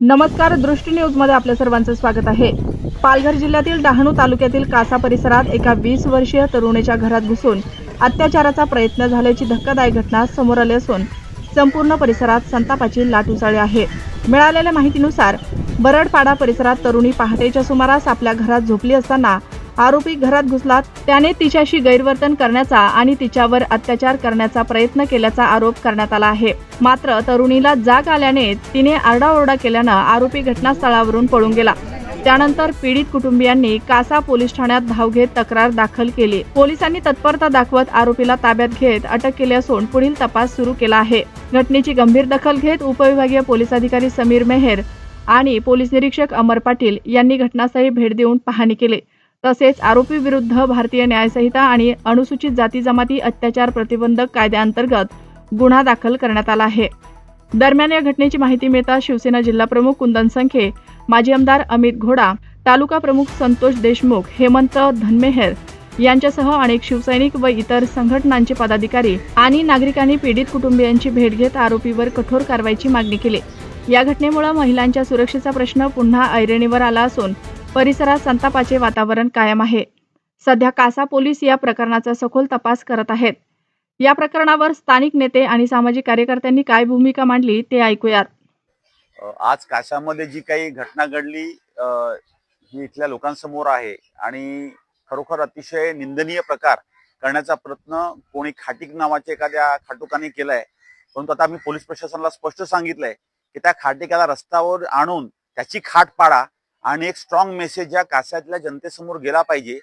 नमस्कार, दृष्टी न्यूज मध्ये आपल्या सर्वांचं स्वागत आहे। पालघर जिल्ह्यातील डहाणू तालुक्यातील कासा परिसरात एका 20 वर्षीय तरुणीच्या घरात घुसून अत्याचाराचा प्रयत्न झाल्याची धक्कादायक घटना समोर आली असून संपूर्ण परिसरात संतापाची लाट उसळली आहे। मिळालेल्या माहितीनुसार बरडपाडा परिसरात तरुणी पहाटेच्या सुमारास आपल्या घरात झोपली असताना आरोपी घरात घुसला। त्याने तिच्याशी गैरवर्तन करण्याचा आणि तिच्यावर अत्याचार करण्याचा प्रयत्न केल्याचा आरोप करण्यात आला आहे। मात्र तरुणीला जाग आल्याने तिने आरडाओरडा केल्यानं आरोपी घटनास्थळावरून पळून गेला। त्यानंतर पीडित कुटुंबियांनी कासा पोलीस ठाण्यात धाव घेत तक्रार दाखल केली। पोलिसांनी तत्परता दाखवत आरोपीला ताब्यात घेत अटक केली असून पुढील तपास सुरू केला आहे। घटनेची गंभीर दखल घेत उपविभागीय पोलीस अधिकारी समीर मेहर आणि पोलीस निरीक्षक अमर पाटील यांनी घटनास्थळी भेट देऊन पाहणी केली। तसेच आरोपी विरुद्ध भारतीय न्यायसंहिता आणि अनुसूचित जाती जमाती अत्याचार प्रतिबंधक कायद्याअंतर्गत गुन्हा दाखल करण्यात आला आहे। दरम्यान या घटनेची माहिती मिळताच शिवसेना जिल्हाप्रमुख कुंदन संखे, माजी आमदार अमित घोडा, तालुका प्रमुख संतोष देशमुख, हेमंत धनमेहर यांच्यासह अनेक शिवसैनिक व इतर संघटनांचे पदाधिकारी आणि नागरिकांनी पीडित कुटुंबियांची भेट घेत आरोपीवर कठोर कारवाईची मागणी केली। या घटनेमुळे महिलांच्या सुरक्षेचा प्रश्न पुन्हा ऐरणीवर आला असून परिसरात संतापाचे वातावरण कायम आहे। सध्या कासा पोलीस या प्रकरणाचा सखोल तपास करत आहेत। या प्रकरणावर स्थानिक नेते आणि सामाजिक कार्यकर्त्यांनी काय भूमिका मांडली ते ऐकूयात। आज काशामध्ये जी काही घटना घडली ही इथल्या लोकांसमोर आहे आणि खरोखर अतिशय निंदनीय प्रकार करण्याचा प्रयत्न कोणी खाटीक नावाच्या एखाद्या खाटुकाने केलाय। परंतु आता आम्ही पोलीस प्रशासनाला स्पष्ट सांगितलंय की त्या खाटिकाला रस्त्यावर आणून त्याची खाट पाडा आणि एक स्ट्रॉंग मेसेज या कासातल्या जनतेसमोर गेला पाहिजे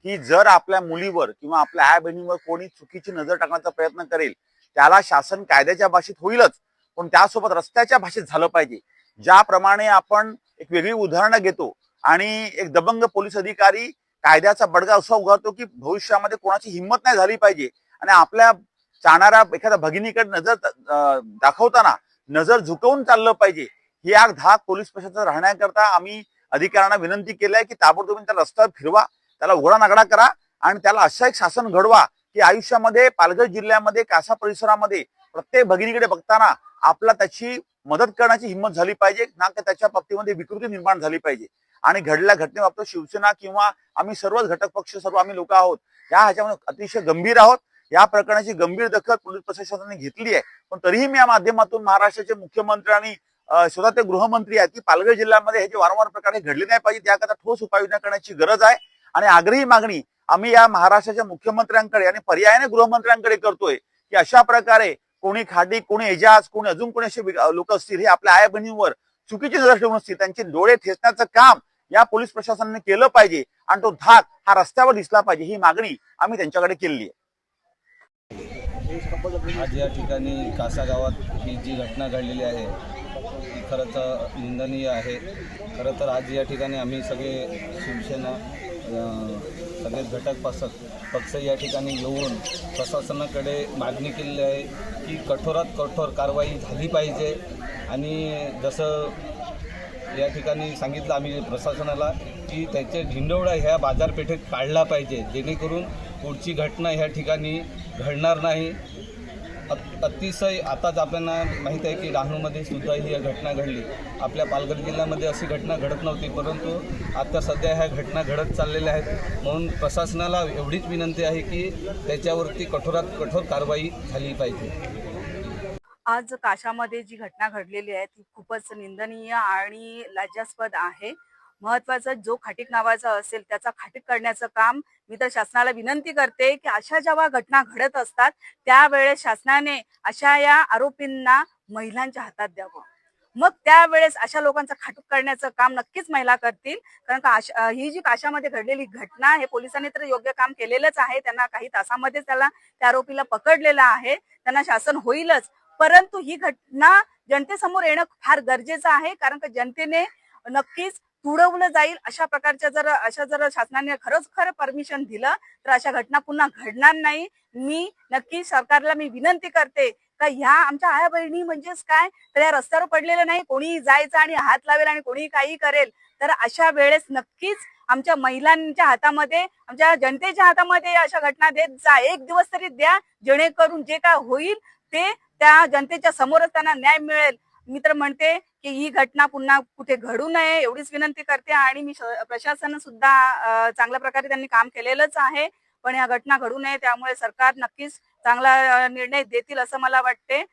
की जर आपल्या मुलीवर किंवा आपल्या आई बहिणीवर कोणी चुकीची नजर टाकण्याचा प्रयत्न करेल त्याला शासन कायद्याच्या भाषेत होईलच, पण त्यासोबत रस्त्याच्या भाषेत झालं पाहिजे। ज्याप्रमाणे आपण एक वेगळी उदाहरणं घेतो आणि एक दबंग पोलीस अधिकारी कायद्याचा बडगा असा उगारतो की भविष्यामध्ये कोणाची हिंमत नाही झाली पाहिजे आणि आपल्या चाहणाऱ्या एखाद्या भगिनीकडे नजर दाखवताना नजर झुकवून चाललं पाहिजे। ही आग धाक पोलीस प्रशासन राहण्याकरता आम्ही अधिकाऱ्यांना विनंती केली की ताबडतोब त्याला रस्त्यावर फिरवा, त्याला उघडा नागडा करा आणि त्याला असं एक शासन घडवा की आयुष्यामध्ये पालघर जिल्ह्यामध्ये कासा परिसरामध्ये प्रत्येक भगिनीकडे बघताना आपला त्याची मदत करण्याची हिंमत झाली पाहिजे, ना की त्याच्या बाबतीमध्ये विकृती निर्माण झाली पाहिजे। आणि घडल्या घटनेबाबत शिवसेना किंवा आम्ही सर्वच घटक पक्ष सर्व आम्ही लोक आहोत ह्याच्यामध्ये अतिशय गंभीर आहोत। या प्रकरणाची गंभीर दखल पोलीस प्रशासनाने घेतली आहे, पण तरीही मी या माध्यमातून महाराष्ट्राचे मुख्यमंत्री आणि स्वतः ते गृहमंत्री आहेत की पालघर जिल्ह्यामध्ये हे जे वारंवार प्रकार घडले नाही पाहिजे त्याकरता ठोस उपाययोजना करण्याची गरज आहे। आणि आग्रही मागणी आम्ही या महाराष्ट्राच्या मुख्यमंत्र्यांकडे आणि पर्यायाने गृहमंत्र्यांकडे करतोय की अशा प्रकारे कोणी खाडी, कोणी एजाज, कोणी अजून कोणी असे लोक असतील हे आपल्या आई बहिणींवर चुकीची नजर ठेवून असतील त्यांचे डोळे ठेचण्याचं काम या पोलीस प्रशासनाने केलं पाहिजे आणि तो धाक हा रस्त्यावर दिसला पाहिजे, ही मागणी आम्ही त्यांच्याकडे केली आहे। आज या ठिकाणी कासा गावात ही जी घटना घडलेली आहे ती खरंच निंदनीय आहे। खरं तर आज या ठिकाणी आम्ही सगळे शिवसेना सगळे घटक पक्ष या ठिकाणी येऊन प्रशासनाकडे मागणी केलेली आहे की कठोरात कठोर कारवाई झाली पाहिजे। आणि जसं या ठिकाणी सांगितलं आम्ही प्रशासनाला की त्याचे ढिंडोरा ह्या बाजारपेठेत काढला पाहिजे जेणेकरून पुढची घटना ह्या ठिकाणी घडणार नाही। अतिशय आताच आपल्याला माहीत आहे की डहाणूमध्ये सुद्धा ही घटना घडली। आपल्या पालघर जिल्ह्यामध्ये अशी घटना घडत नव्हती, परंतु आता सध्या ह्या घटना घडत चाललेल्या आहेत। म्हणून प्रशासनाला एवढीच विनंती आहे की त्याच्यावरती कठोरात कठोर कारवाई झाली पाहिजे। आज काशामध्ये जी घटना घडलेली आहे ती खूपच निंदनीय आणि लज्जास्पद आहे। महत्वाचं जो खाटीक नावाचा असेल त्याचा खाटीक करण्याचं काम मी तर शासनाला विनंती करते की अशा जेव्हा घटना घडत असतात त्यावेळेस शासनाने अशा या आरोपींना महिलांच्या हातात द्यावं। मग त्यावेळेस अशा लोकांचं खाटूक करण्याचं काम नक्कीच महिला करतील, कारण का ही जी काशामध्ये घडलेली घटना हे पोलिसांनी तर योग्य काम केलेलंच आहे। त्यांना काही तासामध्येच त्या आरोपीला पकडलेलं आहे, त्यांना शासन होईलच। परंतु ही घटना जनतेसमोर येणं फार गरजेचं आहे, कारण का जनतेने नक्कीच तुडवलं जाईल। अशा प्रकारच्या जर शासनाने खरं परमिशन दिलं तर अशा घटना पुन्हा घडणार नाही। मी नक्की सरकारला विनंती करते का ह्या आमच्या आया बहिणी म्हणजेच काय तर या रस्त्यावर पडलेलं नाही, कोणी जायचं आणि हात लावेल आणि कोणी काही करेल, तर अशा वेळेस नक्कीच आमच्या महिलांच्या हातामध्ये, आमच्या जनतेच्या हातामध्ये अशा घटना देत जा। एक दिवस तरी द्या जेणेकरून जे काय होईल ते त्या जनतेच्या समोरच त्यांना न्याय मिळेल। मी तर म्हणते की ही घटना पुन्हा कुठे घडू नये एवढीच विनंती करते आणि मी प्रशासन सुद्धा चांगल्या प्रकारे त्यांनी काम केलेलंच आहे. पण या घटना घडू नये त्यामुळे सरकार नक्कीच चांगला निर्णय देतील असं मला वाटते.